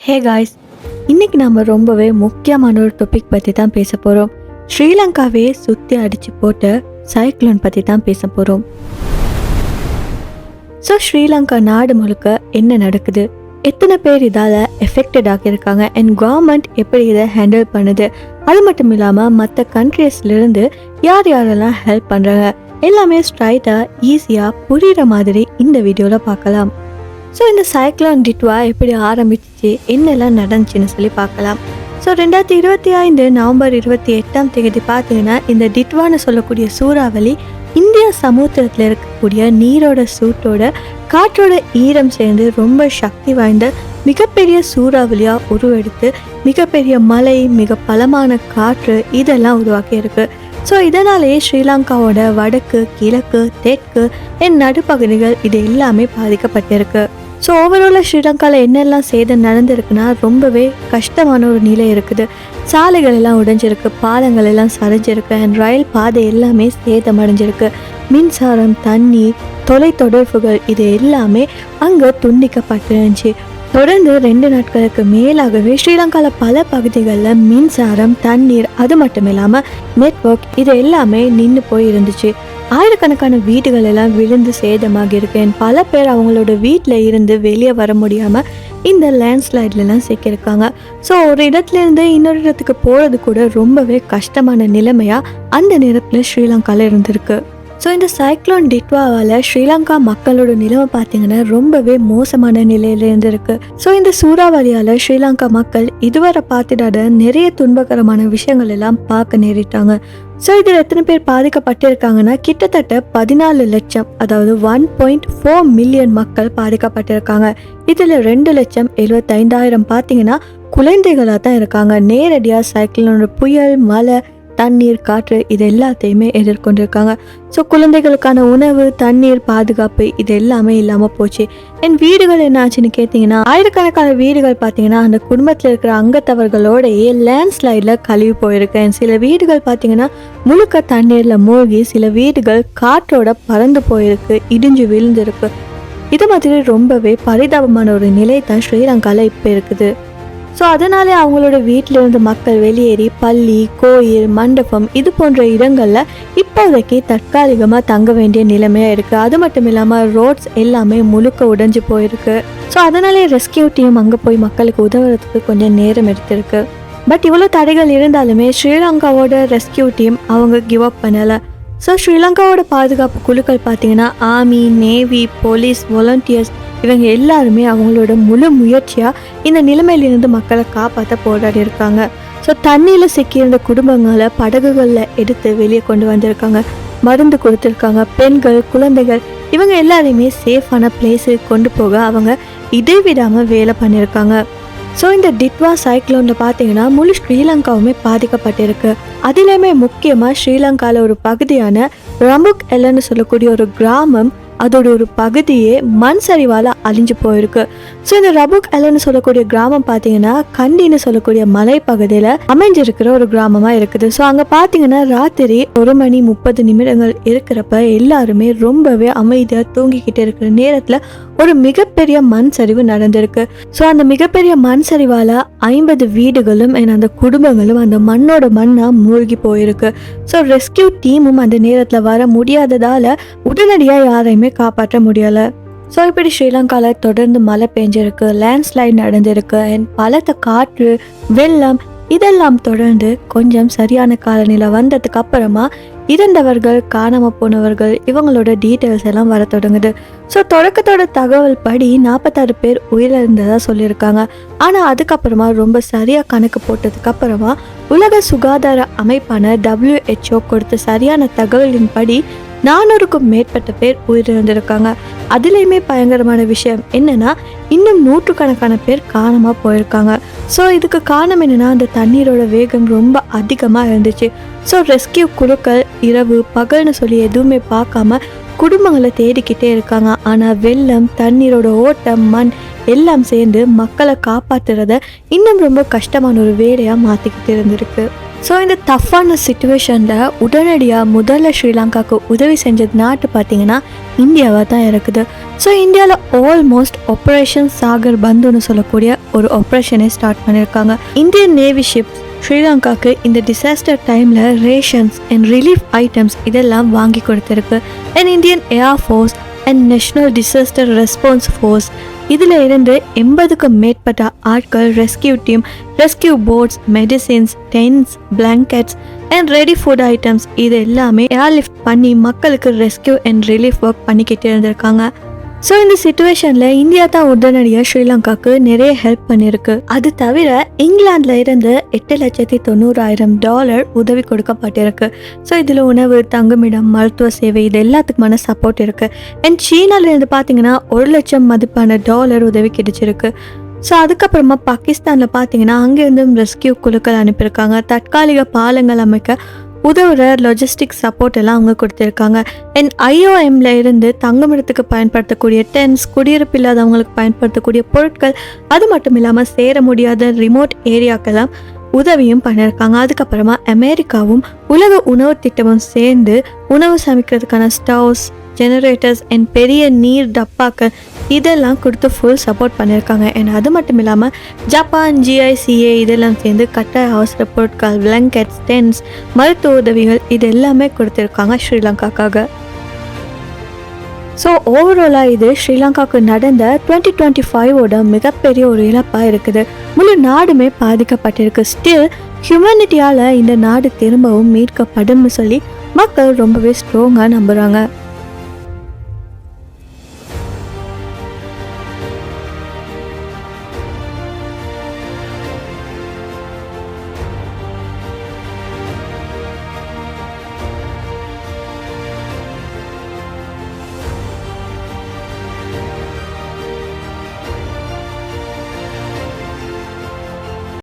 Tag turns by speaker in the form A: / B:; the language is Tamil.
A: ஹே காய்ஸ், இன்னைக்கு நம்ம ரொம்பவே முக்கியமான ஒரு டாபிக் பற்றி தான் பேச போகிறோம். ஸ்ரீலங்காவே சுற்றி அடித்து போட்ட சைக்ளோன் பற்றி தான் பேச போகிறோம். ஸோ ஸ்ரீலங்கா நாடு முழுக்க என்ன நடக்குது, எத்தனை பேர் இதால் எஃபெக்டட் ஆகியிருக்காங்க அண்ட் கவர்மெண்ட் எப்படி இதை ஹேண்டில் பண்ணுது, அது மட்டும் இல்லாமல் மற்ற கண்ட்ரீஸ்லேருந்து யார் யாரெல்லாம் ஹெல்ப் பண்ணுறாங்க, எல்லாமே ஸ்ட்ரைட்டாக ஈஸியாக புரிகிற மாதிரி இந்த வீடியோவில் பார்க்கலாம். ஸோ இந்த சைக்ளோன் டிட்வா எப்படி ஆரம்பிச்சிச்சு, என்னெல்லாம் நடந்துச்சுன்னு சொல்லி பார்க்கலாம். ஸோ 2025 நவம்பர் 28 பார்த்தீங்கன்னா இந்த டிட்வான்னு சொல்லக்கூடிய சூறாவளி இந்திய சமுத்திரத்தில் இருக்கக்கூடிய நீரோட சூட்டோட காற்றோட ஈரம் சேர்ந்து ரொம்ப சக்தி வாய்ந்த மிகப்பெரிய சூறாவளியாக உருவெடுத்து மிகப்பெரிய மழை, மிக பலமான காற்று இதெல்லாம் உருவாக்கி இருக்கு. ஸோ இதனாலேயே ஸ்ரீலங்காவோட வடக்கு, கிழக்கு, தெற்கு என் நடுப்பகுதிகள் இது எல்லாமே பாதிக்கப்பட்டிருக்கு. ஸோ ஓவராலாக ஸ்ரீலங்காவில் என்னெல்லாம் சேதம் நடந்திருக்குன்னா ரொம்பவே கஷ்டமான ஒரு நிலை இருக்குது. சாலைகள் எல்லாம் உடைஞ்சிருக்கு, பாலங்கள் எல்லாம் சரிஞ்சிருக்கு அண்ட் ரயில் பாதை எல்லாமே சேதமடைஞ்சிருக்கு. மின்சாரம், தண்ணீர், தொலைத்தொடர்புகள் இது எல்லாமே அங்கே துண்டிக்கப்பட்டிருந்துச்சு. தொடர்ந்து 2 நாட்களுக்கு மேலாகவே ஸ்ரீலங்காவில் பல பகுதிகளில் மின்சாரம், தண்ணீர், அது மட்டும் இல்லாமல் நெட்வொர்க் இது எல்லாமே நின்று போய் இருந்துச்சு. ஆயிரக்கணக்கான வீடுகள் எல்லாம் விழுந்து சேதமாக இருக்கேன். பல பேர் அவங்களோட வீட்டில் இருந்து வெளியே வர முடியாமல் இந்த லேண்ட்ஸ்லைட்லாம் சிக்கியிருக்காங்க. ஸோ ஒரு இடத்துலேருந்து இன்னொரு இடத்துக்கு போகிறது கூட ரொம்பவே கஷ்டமான நிலைமையாக அந்த நேரத்தில் ஸ்ரீலங்காவில் இருந்திருக்கு. ஸோ இந்த சைக்ளோன் டிட்வாவால் ஸ்ரீலங்கா மக்களோட நிலைமை பார்த்தீங்கன்னா ரொம்பவே மோசமான நிலையில இருந்திருக்கு. ஸோ இந்த சூறாவளியால் ஸ்ரீலங்கா மக்கள் இதுவரை பார்த்துடாத நிறைய துன்பகரமான விஷயங்கள் எல்லாம் பார்க்க நேரிட்டாங்க. ஸோ இதில் எத்தனை பேர் பாதிக்கப்பட்டிருக்காங்கன்னா கிட்டத்தட்ட 14 லட்சம், அதாவது 1.4 மில்லியன் மக்கள் பாதிக்கப்பட்டிருக்காங்க. இதில் 2,75,000 பார்த்தீங்கன்னா குழந்தைகளாக தான் இருக்காங்க. நேரடியாக சைக்ளோனோட புயல், மழை, தண்ணீர், காற்று இது எல்லாத்தையுமே எதிர்கொண்டிருக்காங்க. ஸோ குழந்தைகளுக்கான உணவு, தண்ணீர், பாதுகாப்பு இது எல்லாமே இல்லாமல் போச்சு. என் வீடுகள் என்ன ஆச்சுன்னு கேட்டிங்கன்னா ஆயிரக்கணக்கான வீடுகள் பார்த்தீங்கன்னா அந்த குடும்பத்தில் இருக்கிற அங்கத்தவர்களோடையே லேண்ட்ஸ்லைடில் கழுவி போயிருக்கு. சில வீடுகள் பார்த்தீங்கன்னா முழுக்க தண்ணீரில் மூழ்கி, சில வீடுகள் காற்றோட பறந்து போயிருக்கு, இடிஞ்சு விழுந்திருக்கு. இது மாதிரி ரொம்பவே பரிதாபமான ஒரு நிலை தான் ஸ்ரீலங்காவில் இப்போ இருக்குது. ஸோ அதனாலே அவங்களோட வீட்டிலிருந்து மக்கள் வெளியேறி பள்ளி, கோயில், மண்டபம் இது போன்ற இடங்களில் இப்போதைக்கு தற்காலிகமாக தங்க வேண்டிய நிலைமையாக இருக்குது. அது மட்டும் இல்லாமல் ரோட்ஸ் எல்லாமே முழுக்க உடைஞ்சு போயிருக்கு. ஸோ அதனாலே ரெஸ்கியூ டீம் அங்கே போய் மக்களுக்கு உதவுறதுக்கு கொஞ்சம் நேரம் எடுத்திருக்கு. பட் இவ்வளோ தடைகள் இருந்தாலுமே ஸ்ரீலங்காவோட ரெஸ்கியூ டீம் அவங்க கிவ் அப் பண்ணலை. ஸோ ஸ்ரீலங்காவோட பாதுகாப்பு குழுக்கள் பார்த்தீங்கன்னா ஆர்மி, நேவி, போலீஸ், வாலண்டியர்ஸ் இவங்க எல்லாருமே அவங்களோட முழு முயற்சியாக இந்த நிலைமையிலிருந்து மக்களை காப்பாற்ற போராடி இருக்காங்க. ஸோ தண்ணியில் சிக்கியிருந்த குடும்பங்களை படகுகளில் எடுத்து வெளியே கொண்டு வந்திருக்காங்க, மருந்து கொடுத்துருக்காங்க. பெண்கள், குழந்தைகள் இவங்க எல்லாரையுமே சேஃபான பிளேஸுக்கு கொண்டு போக அவங்க இடைவிடாமல் வேலை பண்ணியிருக்காங்க. ஸோ இந்த டிட்வா சைக்ளோனில் பார்த்தீங்கன்னா முழு ஸ்ரீலங்காவுமே பாதிக்கப்பட்டிருக்கு. அதிலுமே முக்கியமாக ஸ்ரீலங்காவில் ஒரு பகுதியான ரம்புக் எல்லன்னு சொல்லக்கூடிய ஒரு கிராமம், அதோட ஒரு பகுதியே மண் சரிவால் அழிஞ்சு போயிருக்கு. ஸோ இந்த ரபுக் எல்லன்னு சொல்லக்கூடிய கிராமம் பார்த்தீங்கன்னா கண்டின்னு சொல்லக்கூடிய மலைப்பகுதியில் அமைஞ்சிருக்கிற ஒரு கிராமமாக இருக்குது. ஸோ அங்கே பார்த்தீங்கன்னா ராத்திரி 1:30 இருக்கிறப்ப எல்லாருமே ரொம்பவே அமைதியாக தூங்கிக்கிட்டு இருக்கிற நேரத்தில் ஒரு மிகப்பெரிய மண் சரிவு நடந்திருக்கு. ஸோ அந்த மிகப்பெரிய மண் சரிவால் 50 வீடுகளும் அந்த குடும்பங்களும் அந்த மண்ணோட மண்ணாக மூழ்கி போயிருக்கு. ஸோ ரெஸ்கியூ டீமும் அந்த நேரத்தில் வர முடியாததால் உடனடியாக யாரையுமே காப்பாற்ற முடியலை. ஸோ இப்படி ஸ்ரீலங்காவில் தொடர்ந்து மழை பெஞ்சிருக்கு, லேண்ட்ஸ்லைட் நடந்திருக்கு அண்ட் பலத்த காற்று, வெள்ளம் இதெல்லாம் தொடர்ந்து கொஞ்சம் சரியான காலநிலை வந்ததுக்கு அப்புறமா இறந்தவர்கள், காணாமல் போனவர்கள் இவங்களோட டீட்டெயில்ஸ் எல்லாம் வர தொடங்குது. ஸோ தொடக்கத்தோட தகவல் படி 46 பேர் உயிரிழந்ததாக சொல்லியிருக்காங்க. ஆனால் அதுக்கப்புறமா ரொம்ப சரியாக கணக்கு போட்டதுக்கு அப்புறமா உலக சுகாதார அமைப்பான WHO கொடுத்த சரியான தகவலின் படி 400க்கும் மேற்பட்ட பேர் உயிரிழந்திருக்காங்க. அதுலேயுமே பயங்கரமான விஷயம் என்னன்னா இன்னும் 100கணக்கான பேர் காணாமல் போயிருக்காங்க. ஸோ இதுக்கு காரணம் என்னன்னா அந்த தண்ணீரோட வேகம் ரொம்ப அதிகமாக இருந்துச்சு. ஸோ ரெஸ்கியூ குழுக்கள் இரவு பகல்னு சொல்லி எதுவுமே பார்க்காம குடும்பங்களை தேடிக்கிட்டே இருக்காங்க. ஆனால் வெள்ளம், தண்ணீரோட ஓட்டம், மண் எல்லாம் சேர்ந்து மக்களை காப்பாற்றுறத இன்னும் ரொம்ப கஷ்டமான ஒரு வேலையாக மாற்றிக்கிட்டு இருந்திருக்கு. ஸோ இந்த டஃப்பான சுச்சுவேஷனில் உடனடியாக முதல்ல ஸ்ரீலங்காவுக்கு உதவி செஞ்சது நாட்டு பார்த்தீங்கன்னா இந்தியாவாக தான் இருக்குது. ஸோ இந்தியாவில் ஆல்மோஸ்ட் ஆப்ரேஷன் சாகர் பந்துன்னு சொல்லக்கூடிய ஒரு ஆப்ரேஷனை ஸ்டார்ட் பண்ணியிருக்காங்க. இந்தியன் நேவி ஷிப்ஸ் ஸ்ரீலங்காவுக்கு இந்த டிசாஸ்டர் டைமில் ரேஷன்ஸ் அண்ட் ரிலீஃப் ஐட்டம்ஸ் இதெல்லாம் வாங்கி கொடுத்துருக்கு. And Indian air force and national disaster response force இதில் இருந்து 80க்கும் மேற்பட்ட ஆட்கள் rescue team, rescue boats, medicines, tents, blankets and ready food items இது எல்லாமே ஏர்லிஃப்ட் பண்ணி மக்களுக்கு ரெஸ்கியூ அண்ட் ரிலீஃப் ஒர்க் பண்ணிக்கிட்டு இருந்திருக்காங்க. ஸோ இந்த சுச்சுவேஷனில் இந்தியா தான் உடனடியாக ஸ்ரீலங்காவுக்கு நிறைய ஹெல்ப் பண்ணியிருக்கு. அது தவிர இங்கிலாந்தில் இருந்து $8,90,000 உதவி கொடுக்கப்பட்டிருக்கு. ஸோ இதில் உணவு, தங்குமிடம், மருத்துவ சேவை இது எல்லாத்துக்குமான சப்போர்ட் இருக்குது. அண்ட் சீனாவிலேருந்து பார்த்தீங்கன்னா $1,00,000 மதிப்பான உதவி கிடைச்சிருக்கு. ஸோ அதுக்கப்புறமா பாகிஸ்தானில் பார்த்தீங்கன்னா அங்கேருந்தும் ரெஸ்கியூ குழுக்கள் அனுப்பியிருக்காங்க. தற்காலிக பாலங்கள் அமைக்க உதவுற லாஜிஸ்டிக் சப்போர்ட் எல்லாம் அவங்க கொடுத்துருக்காங்க. அண்ட் IOMல இருந்து தங்குமிடத்துக்கு பயன்படுத்தக்கூடிய டென்ட்ஸ், குடியிருப்பு இல்லாதவங்களுக்கு பயன்படுத்தக்கூடிய பொருட்கள், அது மட்டும் இல்லாமல் சேர முடியாத ரிமோட் ஏரியாக்கெல்லாம் உதவியும் பண்ணியிருக்காங்க. அதுக்கப்புறமா அமெரிக்காவும் உலக உணவு திட்டமும் சேர்ந்து உணவு சமைக்கிறதுக்கான ஸ்டவ்ஸ், ஜெனரேட்டர்ஸ் அண்ட் பெரிய நீர் டப்பாக்கள் இதெல்லாம் கொடுத்து ஃபுல் சப்போர்ட் பண்ணியிருக்காங்க. அண்ட் அது மட்டும் இல்லாமல் ஜப்பான், GICA இதெல்லாம் சேர்ந்து கட்டாய அவசர பொருட்கள், பிளாங்கெட்ஸ், டென்ட்ஸ், மருத்துவ உதவிகள் இது எல்லாமே கொடுத்துருக்காங்க ஸ்ரீலங்காக்காக. ஸோ ஓவராலாக இது ஸ்ரீலங்காவுக்கு நடந்த 2025 மிகப்பெரிய ஒரு இழப்பாக இருக்குது. முழு நாடுமே பாதிக்கப்பட்டிருக்கு. ஸ்டில் ஹியூமனிட்டியால் இந்த நாடு திரும்பவும் மீட்கப்படும்னு சொல்லி மக்கள் ரொம்பவே ஸ்ட்ராங்காக நம்புகிறாங்க.